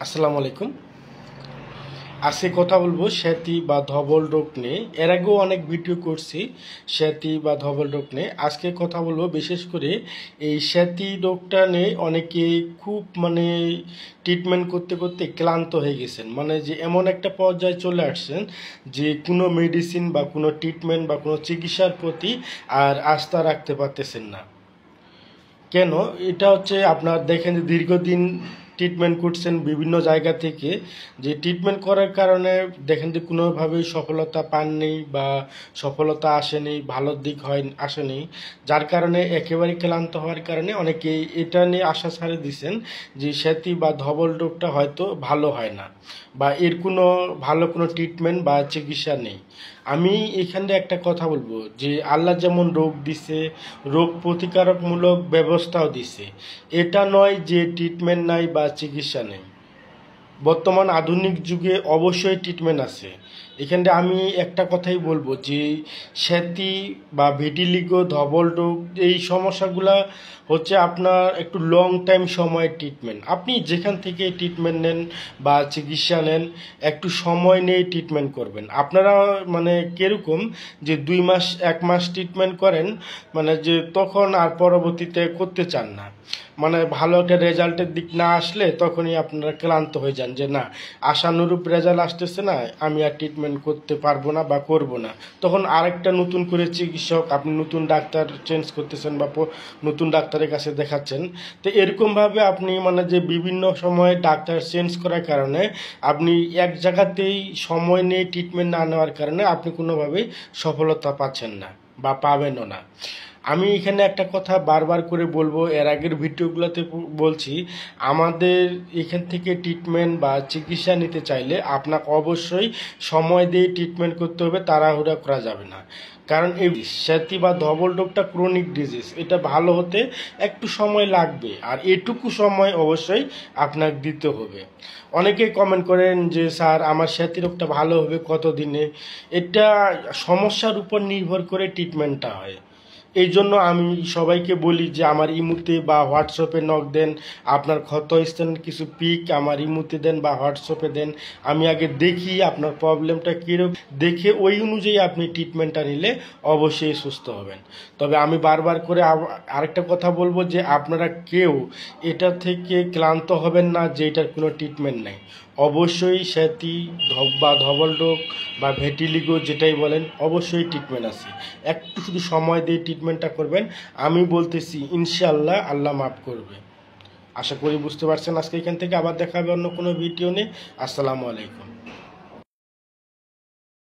আসসালামু আলাইকুম। আজকে কথা বলবো সেতি বা ধবল রোগ নিয়ে। এর আগেও অনেক ভিডিও করছি সেতি বা ধবল রোগ নিয়ে। আজকে কথা বলবো বিশেষ করে এই সেতি রোগটা নিয়ে অনেকে খুব ট্রিটমেন্ট করতে করতে ক্লান্ত হয়ে গেছেন, যে এমন একটা পর্যায়ে চলে আসছেন যে কোনো মেডিসিন বা কোনো ট্রিটমেন্ট বা কোনো চিকিৎসার প্রতি আর আস্থা রাখতে পারতেছেন না। কেন? এটা হচ্ছে আপনার দেখেন যে দীর্ঘদিন ট্রিটমেন্ট করছেন বিভিন্ন জায়গা থেকে, যে ট্রিটমেন্ট করার কারণে দেখেন যে কোনোভাবেই সফলতা পাননি বা সফলতা আসেনি, ভালোর দিক আসেনি, যার কারণে একেবারে ক্লান্ত হওয়ার কারণে অনেকেই এটা নিয়ে আশা ছাড়ে দিছেন যে সেতি বা ধবল রোগটা হয়তো ভালো হয় না বা এর ভালো কোনো ট্রিটমেন্ট বা চিকিৎসা নেই। আমি এখানে একটা কথা বলবো যে আল্লাহ যেমন রোগ দিছে, রোগ প্রতিকারকমূলক ব্যবস্থাও দিছে। এটা নয় যে ট্রিটমেন্ট নাই বা চিকিৎসা নেই। বর্তমান আধুনিক যুগে অবশ্যই ট্রিটমেন্ট আছে। এখানে আমি একটা কথাই বলবো যে সেতি বা ভিটিলিগো, ধবল রোগ, এই সমস্যাগুলা হচ্ছে আপনার একটু লং টাইম সময়ের ট্রিটমেন্ট। আপনি যেখান থেকে ট্রিটমেন্ট নেন বা চিকিৎসা নেন, একটু সময় নিয়ে ট্রিটমেন্ট করবেন। আপনারা কিরকম যে 2 মাস 1 মাস ট্রিটমেন্ট করেন, যে তখন আর পরবর্তীতে করতে চান না, ভালো একটা রেজাল্টের দিক না আসলে তখনই আপনারা ক্লান্ত হয়ে যান যে না, আশানুরূপ রেজাল্ট আসতেছে না, আমি আর ট্রিটমেন্ট করতে পারবো না বা করব না। তখন আরেকটা নতুন করে চিকিৎসক, আপনি নতুন ডাক্তার চেঞ্জ করতেছেন বা নতুন ডাক্তারের কাছে দেখাচ্ছেন। তো এরকমভাবে আপনি যে বিভিন্ন সময়ে ডাক্তার চেঞ্জ করার কারণে আপনি এক জায়গাতেই সময় নিয়ে ট্রিটমেন্ট না নেওয়ার কারণে আপনি কোনোভাবেই সফলতা পাচ্ছেন না বা পাবেনও না। আমি এখানে একটা কথা বারবার করে বলবো, এর আগের ভিডিওগুলোতে বলছি, আমাদের এখান থেকে ট্রিটমেন্ট বা চিকিৎসা নিতে চাইলে আপনাকে অবশ্যই সময় দিয়ে ট্রিটমেন্ট করতে হবে, তাড়াহুড়া করা যাবে না। কারণ এই সেতি বা ধবল রোগটা ক্রনিক ডিজিজ, এটা ভালো হতে একটু সময় লাগবে, আর এটুকু সময় অবশ্যই আপনাকে দিতে হবে। অনেকেই কমেন্ট করেন যে স্যার আমার সেতি রোগটা ভালো হবে কত দিনে। এটা সমস্যার উপর নির্ভর করে ট্রিটমেন্টটা হয়। এই জন্য আমি সবাইকে বলি যে আমার ইমুতে বা হোয়াটসঅ্যাপে নক দেন, আপনার ক্ষতস্থানের কিছু পিক আমার ইমুতে দেন বা হোয়াটসঅ্যাপে দেন। আমি আগে দেখি আপনার প্রবলেমটা কীরকম, দেখে ওই অনুযায়ী আপনি ট্রিটমেন্টটা নিলে অবশ্যই সুস্থ হবেন। তবে আমি বারবার করে আরেকটা কথা বলবো যে আপনারা কেউ এটা থেকে ক্লান্ত হবেন না যে এটার কোনো ট্রিটমেন্ট নেই। অবশ্যই সেতি বা ধবল রোগ বা ভেটিলিগো যেটাই বলেন, অবশ্যই ট্রিটমেন্ট আছে। একটু শুধু সময় দিয়ে ট্রিটমেন্টটা করবেন, আমি বলতেছি ইনশাআল্লাহ আল্লাহ মাফ করবে। আশা করি বুঝতে পারছেন। আজকে এখান থেকে আবার দেখা হবে অন্য কোনো ভিডিও নিয়ে। আসসালামু আলাইকুম।